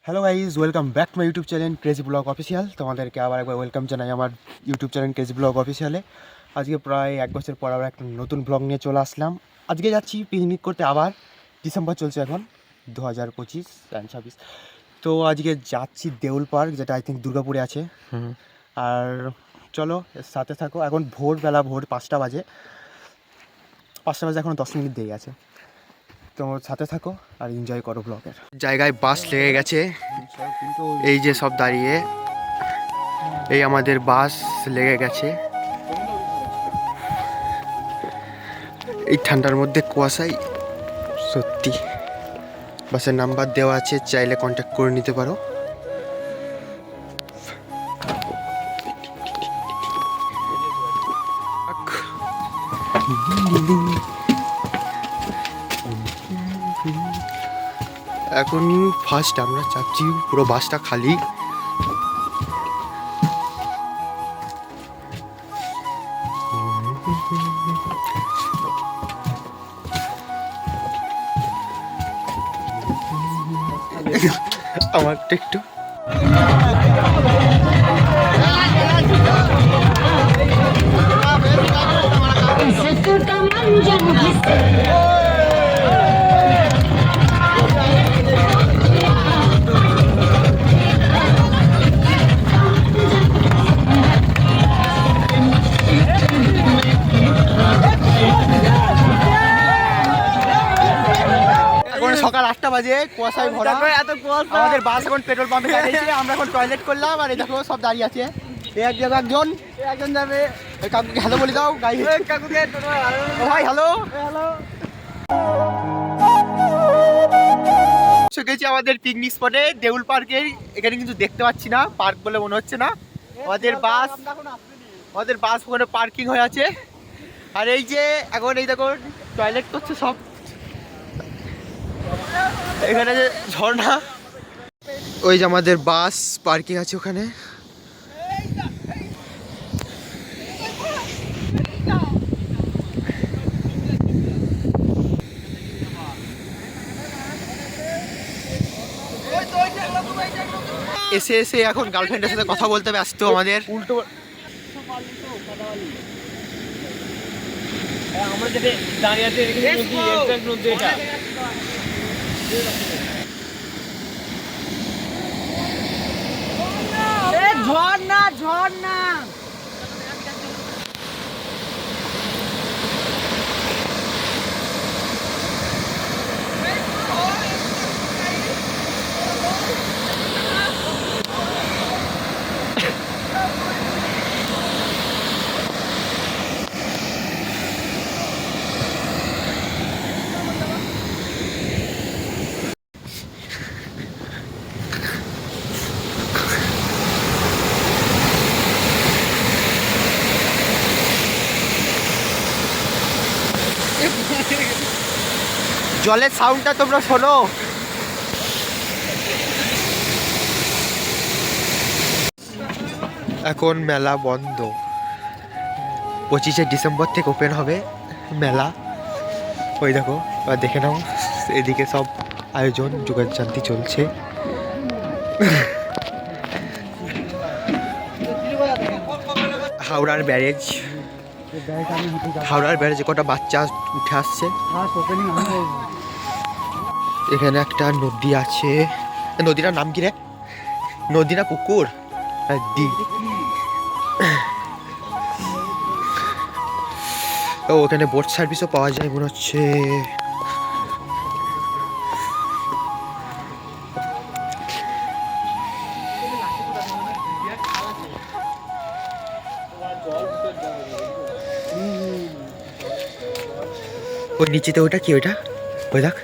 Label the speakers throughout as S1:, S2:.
S1: Hello guys, welcome back to my YouTube channel crazy blog official. তোমাদেরকে আবার একবার welcome জানাই আমার ইউটিউব চ্যানেল ক্রেজি ব্লগ অফিসিয়ালে। আজকে প্রায় 1 বছর পর আবার একটা নতুন ব্লগ নিয়ে চলে আসলাম। আজকে যাচ্ছি পিকনিক করতে, আবার ডিসেম্বর চলছে এখন 2025-26। তো আজকে যাচ্ছি দেউল পার্ক, যেটা আই থিঙ্ক দুর্গাপুরে আছে। আর চলো সাথে থাকো। এখন ভোর 5টা বাজে। এখন 10 মিনিট দেরি আছে। তো সাথে থাকো আর এনজয় করো ব্লগের। জায়গায় বাস লেগে গেছে, এই যে সব দাঁড়িয়ে, এই আমাদের বাস লেগে গেছে। এই ঠান্ডার মধ্যে কুয়াশায় সত্যি। বাসের নাম্বার দেওয়া আছে, চাইলে কন্ট্যাক্ট করে নিতে পারো। এখন ফার্স্ট আমরা চাপছি, পুরো বাসটা খালি। আমারটা একটু সকাল 8টা বাজে, কুয়াশায় ভরা। আমাদের বাস এখন পেট্রোল পাম্পে দাঁড়িয়েছে। আমরা এখন টয়লেট করলাম, আর এই দেখো সব দাঁড়িয়ে আছে। একজন যাবে। কাকুকে হ্যালো বলে দাও। কাকুকে ভাই হ্যালো। গেছি আমাদের পিকনিক স্পটে দেউল পার্কে। এখানে কিন্তু দেখতে পাচ্ছি না, পার্ক বলে মনে হচ্ছে না। আমাদের বাস ওখানে পার্কিং হয়ে আছে। আর এই যে এখন এই দেখো টয়লেট করছে সব। এখানে যে ঝর্ণা, ওই যে আমাদের বাস পার্কিং আছে ওখানে। এসে এখন গার্লফ্রেন্ডের সাথে কথা বলতে ব্যস্ত আমাদের। উল্টো
S2: আমরা যেটা দাঁড়িয়ে আছে ঝর্ণা
S1: জলের সাউন্ডটা তোমরা শোনো। এখন মেলা বন্ধ, 25শে ডিসেম্বর থেকে ওপেন হবে মেলা। ওই দেখো, দেখে নাও, এদিকে সব আয়োজন যোগাযান্তি চলছে। হাওড়ার ব্যারেজে কটা বাচ্চা উঠে আসছে। এখানে একটা নদী আছে, নদীটার নাম কি রে? নদী না পুকুর? ও, ওখানে বোট সার্ভিসও পাওয়া যায় মনে হচ্ছে। ওই নিচেতে ওটা কি? ওইটা ওই দেখ,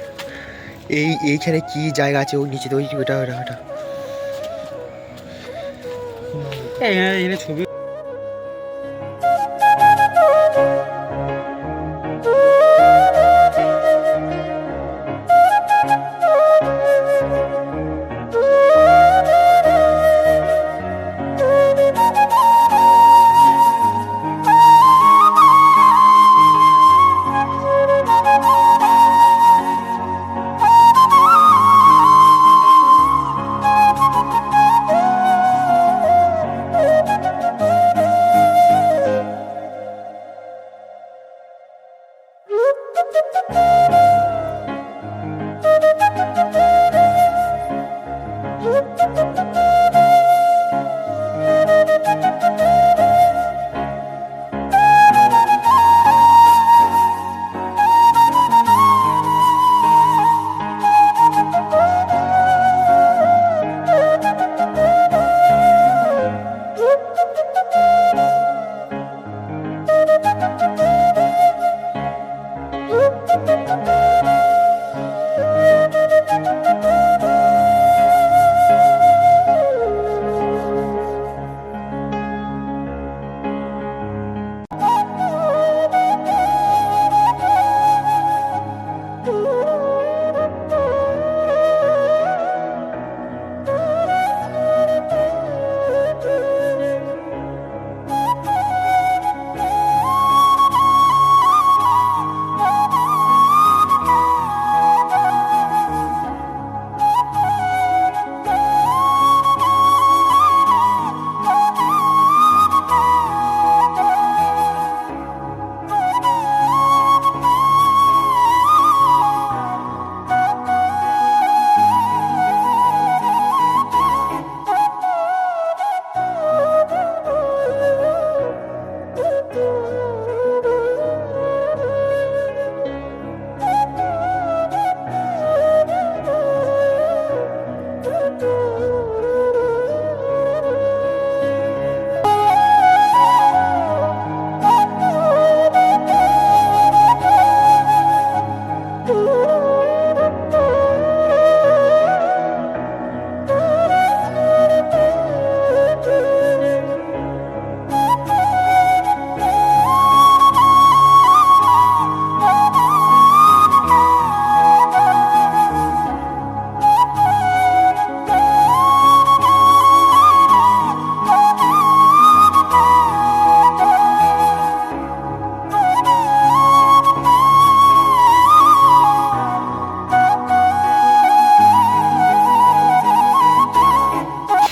S1: এইখানে কি জায়গা আছে? ওই নিচেতে ওইটা ছবি।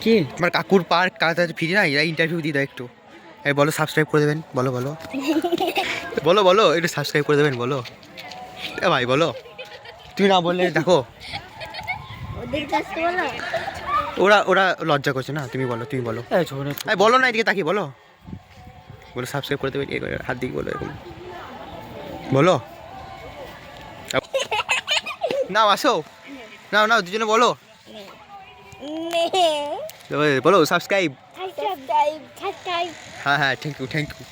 S2: কি
S1: আমার কাকুর পার্ক কাজ ফিরি না, এরা ইন্টারভিউ দিয়ে দেয় একটু। এই বলো সাবস্ক্রাইব করে দেবেন, বলো বলো বলো বলো একটু সাবস্ক্রাইব করে দেবেন বলো। এ ভাই বলো, তুমি না বললে দেখো
S3: ওদের কাছে বলো।
S1: ওরা ওরা লজ্জা করছে না, তুমি বলো তুমি বলো।
S2: এই ছোট
S1: এই বলো না, এদিকে তাকিয়ে বলো, বলো সাবস্ক্রাইব করে দেবেন, এ করে হাত দিয়ে বলো এরকম বলো। নাও আসো, নাও নাও দুজনে বলো, বলো সাবস্ক্রাইব।
S3: Subscribe subscribe.
S1: হ্যাঁ হ্যাঁ থ্যাংক ইউ থ্যাংক ইউ।